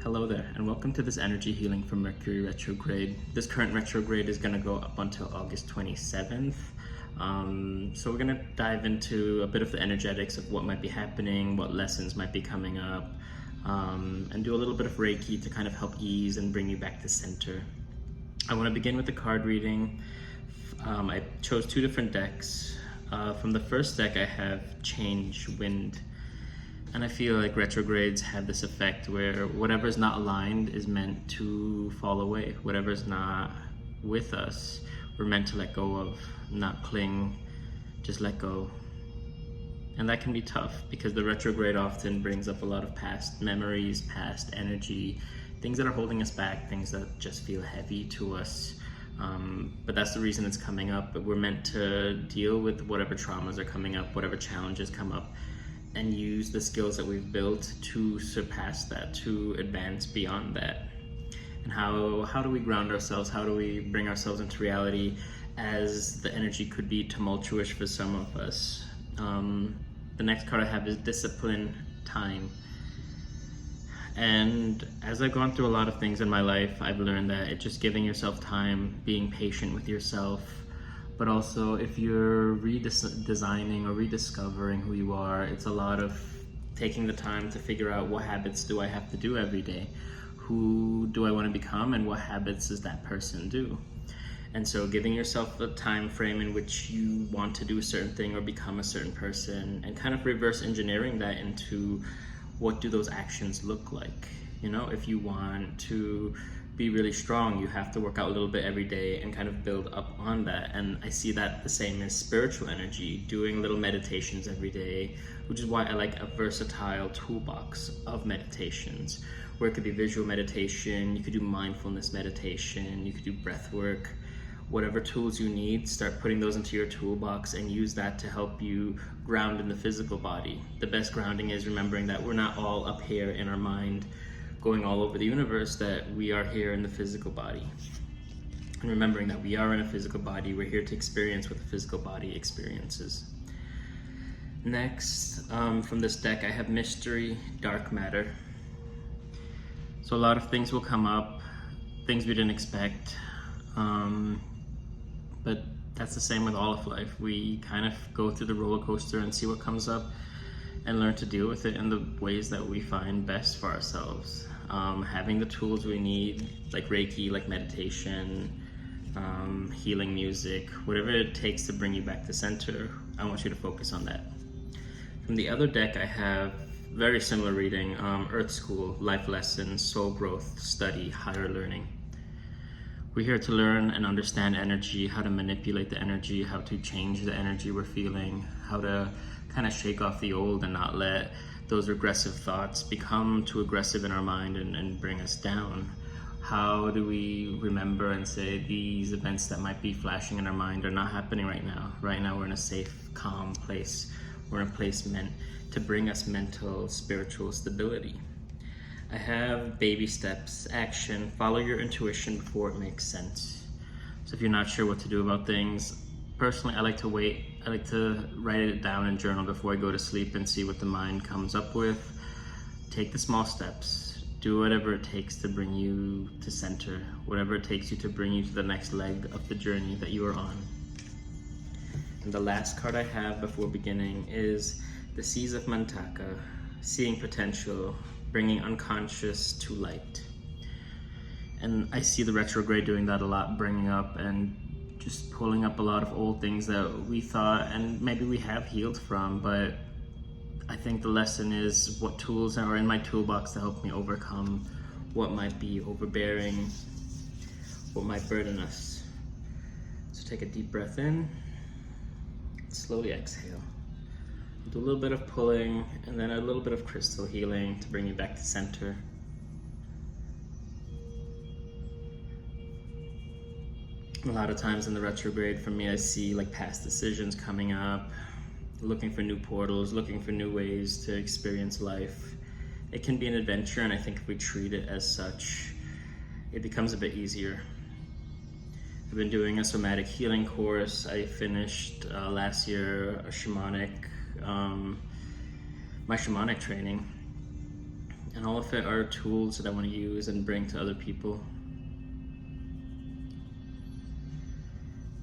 Hello there, and welcome to this energy healing from Mercury Retrograde. This current retrograde is going to go up until August 27th. So we're going to dive into a bit of the energetics of what might be happening, what lessons might be coming up, and do a little bit of Reiki to kind of help ease and bring you back to center. I want to begin with the card reading. I chose two different decks. From the first deck I have Change, Wind. And I feel like retrogrades have this effect where whatever's not aligned is meant to fall away. Whatever's not with us, we're meant to let go of, not cling, just let go. And that can be tough because the retrograde often brings up a lot of past memories, past energy, things that are holding us back, things that just feel heavy to us. But that's the reason it's coming up. But we're meant to deal with whatever traumas are coming up, whatever challenges come up, and use the skills that we've built to surpass that, to advance beyond that. And how do we ground ourselves? How do we bring ourselves into reality as the energy could be tumultuous for some of us? The next card I have is Discipline, Time. And as I've gone through a lot of things in my life, I've learned that it's just giving yourself time, being patient with yourself. But also, if you're redesigning or rediscovering who you are, it's a lot of taking the time to figure out what habits do I have to do every day? Who do I want to become, and what habits does that person do? And so giving yourself a time frame in which you want to do a certain thing or become a certain person, and kind of reverse engineering that into what do those actions look like? You know, if you want to be really strong, you have to work out a little bit every day and kind of build up on that. And I see that the same as spiritual energy, doing little meditations every day, which is why I like a versatile toolbox of meditations, where it could be visual meditation, you could do mindfulness meditation, you could do breath work. Whatever tools you need, start putting those into your toolbox and use that to help you ground in the physical body. The best grounding is remembering that we're not all up here in our mind going all over the universe, that we are here in the physical body. And remembering that we are in a physical body, we're here to experience what the physical body experiences. Next, from this deck, I have Mystery, Dark Matter. So a lot of things will come up, things we didn't expect, but that's the same with all of life. We kind of go through the roller coaster and see what comes up and learn to deal with it in the ways that we find best for ourselves. Having the tools we need, like Reiki, like meditation, healing music, whatever it takes to bring you back to center, I want you to focus on that. From the other deck, I have very similar reading, Earth School, Life Lessons, Soul Growth, Study, Higher Learning. We're here to learn and understand energy, how to manipulate the energy, how to change the energy we're feeling, how to kind of shake off the old and not let those regressive thoughts become too aggressive in our mind and bring us down. How do we remember and say these events that might be flashing in our mind are not happening right now? Right now we're in a safe, calm place. We're in a place meant to bring us mental, spiritual stability. I have baby steps, action, follow your intuition before it makes sense. So if you're not sure what to do about things, personally, I like to wait. I like to write it down and journal before I go to sleep and see what the mind comes up with. Take the small steps. Do whatever it takes to bring you to center, whatever it takes you to bring you to the next leg of the journey that you are on. And the last card I have before beginning is the Seas of Mantaka, Seeing Potential, Bringing Unconscious to Light. And I see the retrograde doing that a lot, bringing up and just pulling up a lot of old things that we thought and maybe we have healed from, but I think the lesson is what tools are in my toolbox to help me overcome what might be overbearing, what might burden us. So take a deep breath in, slowly exhale. Do a little bit of pulling and then a little bit of crystal healing to bring you back to center. A lot of times in the retrograde for me, I see like past decisions coming up, looking for new portals, looking for new ways to experience life. It can be an adventure, and I think if we treat it as such, it becomes a bit easier. I've been doing a somatic healing course. I finished last year a shamanic, my shamanic training. And all of it are tools that I want to use and bring to other people.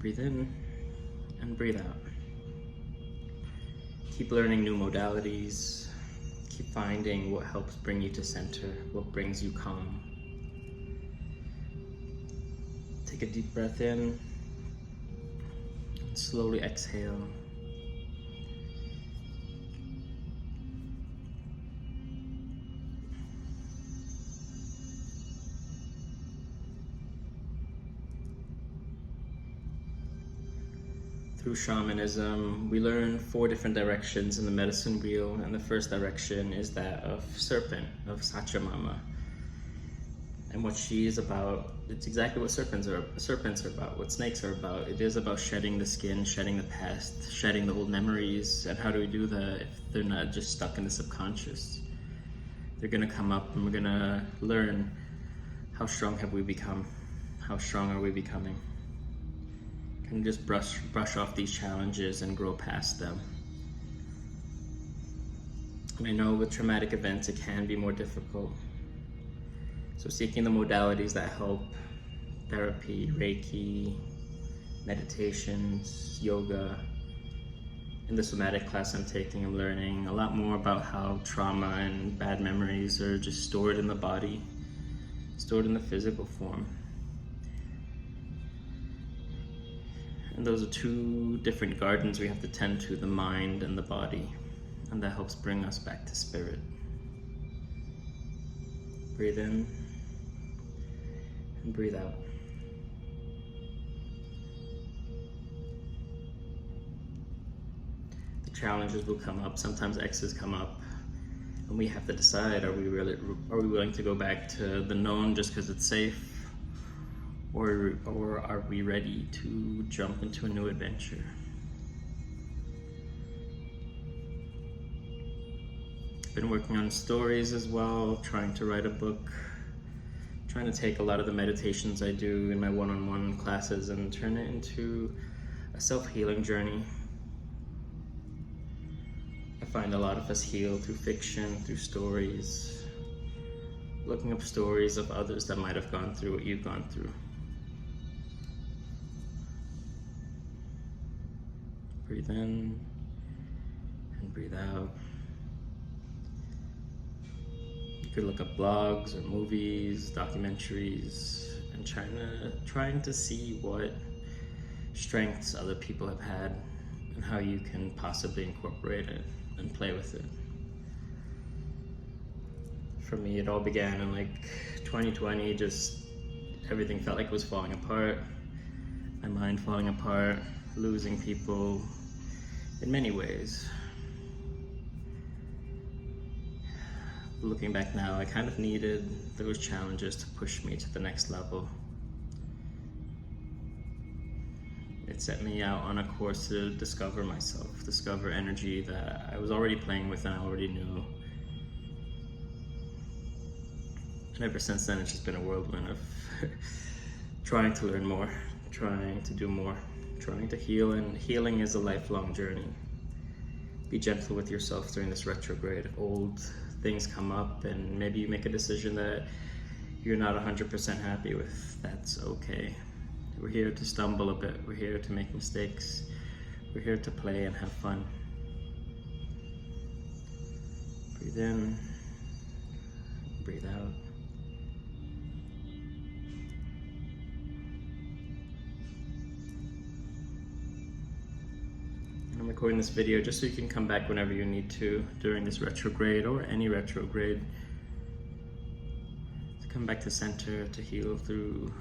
Breathe in and breathe out. Keep learning new modalities. Keep finding what helps bring you to center, what brings you calm. Take a deep breath in and slowly exhale. Through shamanism, we learn 4 different directions in the medicine wheel, and the first direction is that of serpent, of Sachamama. And what she is about, it's exactly what serpents are about, what snakes are about. It is about shedding the skin, shedding the past, shedding the old memories. And how do we do that if they're not just stuck in the subconscious? They're gonna come up and we're gonna learn, how strong have we become? How strong are we becoming? Can just brush off these challenges and grow past them. And I know with traumatic events it can be more difficult. So seeking the modalities that help, therapy, Reiki, meditations, yoga. In the somatic class I'm taking, I'm learning a lot more about how trauma and bad memories are just stored in the body, stored in the physical form. And those are 2 different gardens we have to tend to, the mind and the body. And that helps bring us back to spirit. Breathe in and breathe out. The challenges will come up, sometimes X's come up, and we have to decide, are we willing to go back to the known just because it's safe? Or are we ready to jump into a new adventure? Been working on stories as well, trying to write a book, trying to take a lot of the meditations I do in my one-on-one classes and turn it into a self-healing journey. I find a lot of us heal through fiction, through stories, looking up stories of others that might have gone through what you've gone through. Breathe in and breathe out. You could look up blogs or movies, documentaries, and trying to see what strengths other people have had and how you can possibly incorporate it and play with it. For me, it all began in like 2020, just everything felt like it was falling apart. My mind falling apart, losing people in many ways. Looking back now, I kind of needed those challenges to push me to the next level. It set me out on a course to discover myself, discover energy that I was already playing with and I already knew. And ever since then, it's just been a whirlwind of trying to learn more, trying to do more, trying to heal, and healing is a lifelong journey. Be gentle with yourself during this retrograde. Old things come up and maybe you make a decision that you're not 100% happy with. That's okay. We're here to stumble a bit. We're here to make mistakes. We're here to play and have fun. Breathe in, breathe out. I'm recording this video just so you can come back whenever you need to during this retrograde or any retrograde, to come back to center, to heal through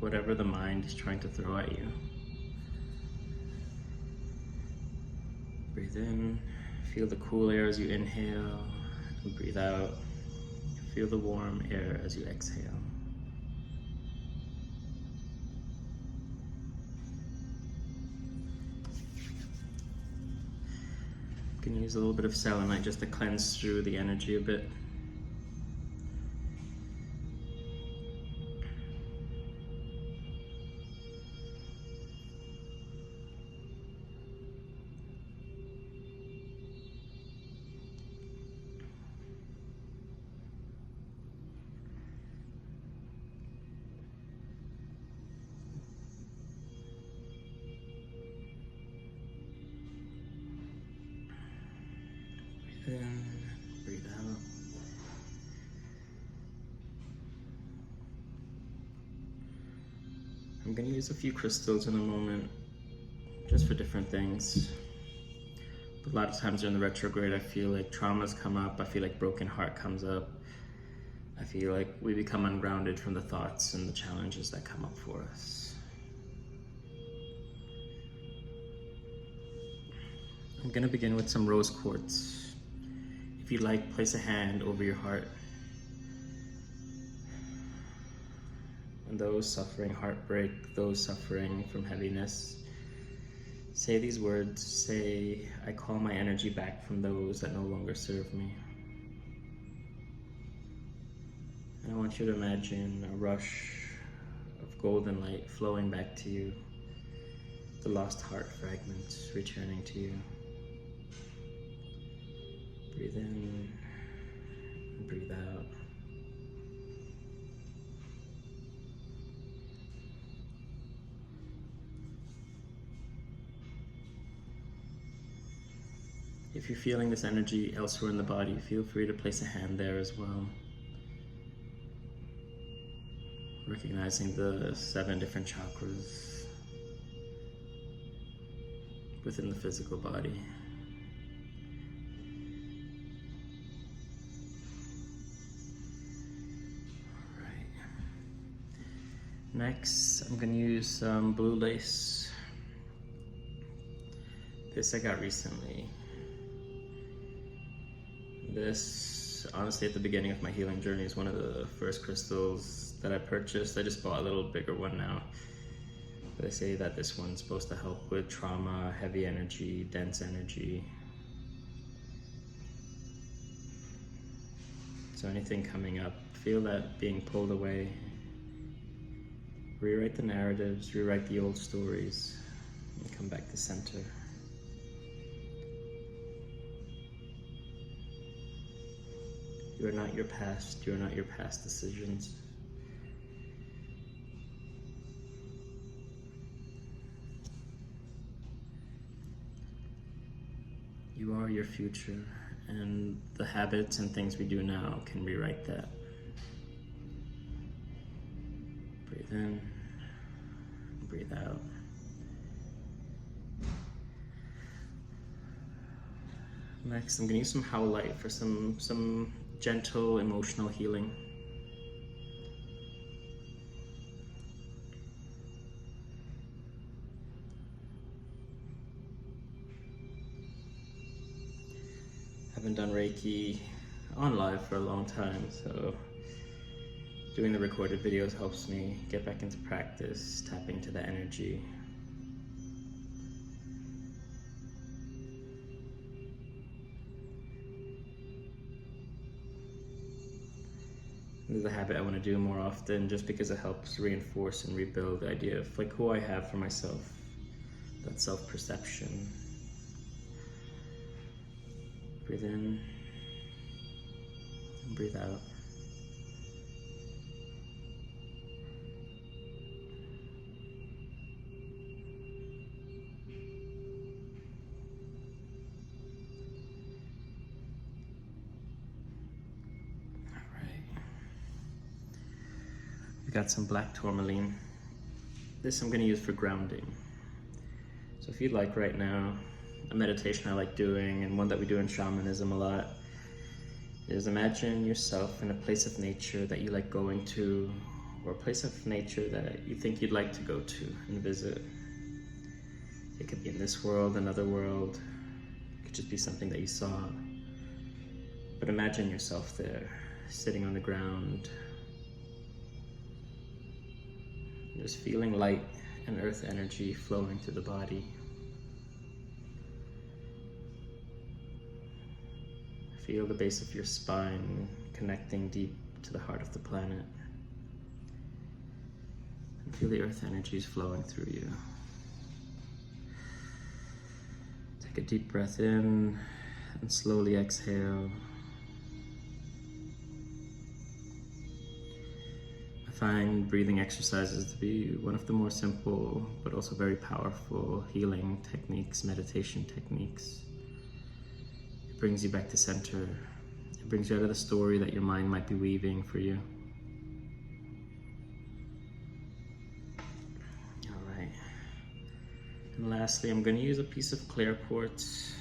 whatever the mind is trying to throw at you. Breathe in, feel the cool air as you inhale, and breathe out. Feel the warm air as you exhale. You can use a little bit of selenite just to cleanse through the energy a bit. I'm going to use a few crystals in a moment, just for different things. But a lot of times during the retrograde, I feel like traumas come up, I feel like broken heart comes up. I feel like we become ungrounded from the thoughts and the challenges that come up for us. I'm going to begin with some rose quartz. If you like, place a hand over your heart. And those suffering heartbreak, those suffering from heaviness, say these words. Say, I call my energy back from those that no longer serve me. And I want you to imagine a rush of golden light flowing back to you, the lost heart fragments returning to you. Breathe in and breathe out. If you're feeling this energy elsewhere in the body, feel free to place a hand there as well. Recognizing the 7 different chakras within the physical body. Next, I'm going to use some blue lace. This I got recently. This, honestly, at the beginning of my healing journey, is one of the first crystals that I purchased. I just bought a little bigger one now. But they say that this one's supposed to help with trauma, heavy energy, dense energy. So anything coming up, feel that being pulled away. Rewrite the narratives, rewrite the old stories, and come back to center. You are not your past, you are not your past decisions. You are your future, and the habits and things we do now can rewrite that. Breathe in, breathe out. Next, I'm going to use some howlite for some gentle emotional healing. I haven't done Reiki on live for a long time, so doing the recorded videos helps me get back into practice, tapping into the energy. This is a habit I want to do more often, just because it helps reinforce and rebuild the idea of like who I have for myself, that self-perception. Breathe in and breathe out. We got some black tourmaline. This I'm going to use for grounding. So if you'd like right now, a meditation I like doing, and one that we do in shamanism a lot, is imagine yourself in a place of nature that you like going to, or a place of nature that you think you'd like to go to and visit. It could be in this world, another world. It could just be something that you saw. But imagine yourself there, sitting on the ground, just feeling light and earth energy flowing through the body. Feel the base of your spine connecting deep to the heart of the planet. And feel the earth energies flowing through you. Take a deep breath in and slowly exhale. I find breathing exercises to be one of the more simple but also very powerful healing techniques, meditation techniques. It brings you back to center. It brings you out of the story that your mind might be weaving for you. And lastly, I'm going to use a piece of clear quartz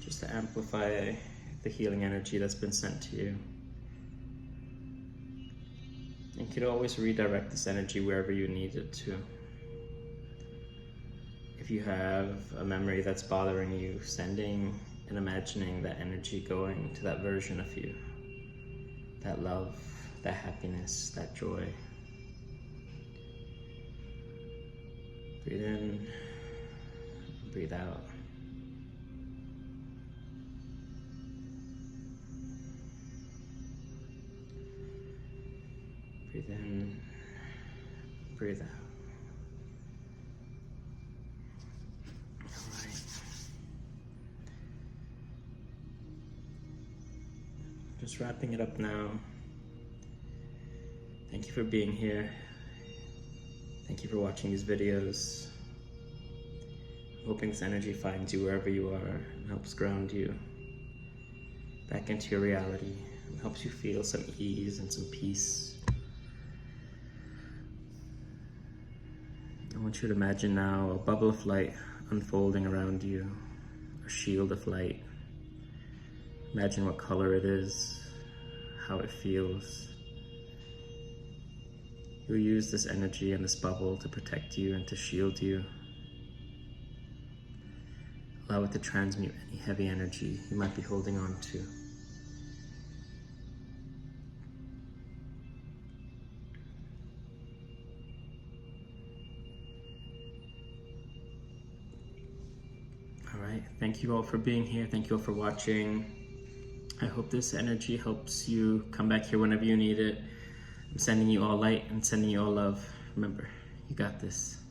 just to amplify the healing energy that's been sent to you. You could always redirect this energy wherever you need it to. If you have a memory that's bothering you, sending and imagining that energy going to that version of you, that love, that happiness, that joy. Breathe in, breathe out. Breathe in, breathe out. All right. Just wrapping it up now. Thank you for being here. Thank you for watching these videos. I'm hoping this energy finds you wherever you are and helps ground you back into your reality and helps you feel some ease and some peace. I want you to imagine now a bubble of light unfolding around you, a shield of light. Imagine what color it is, how it feels. You'll use this energy and this bubble to protect you and to shield you. Allow it to transmute any heavy energy you might be holding on to. Alright, thank you all for being here. Thank you all for watching. I hope this energy helps you come back here whenever you need it. I'm sending you all light and sending you all love. Remember, you got this.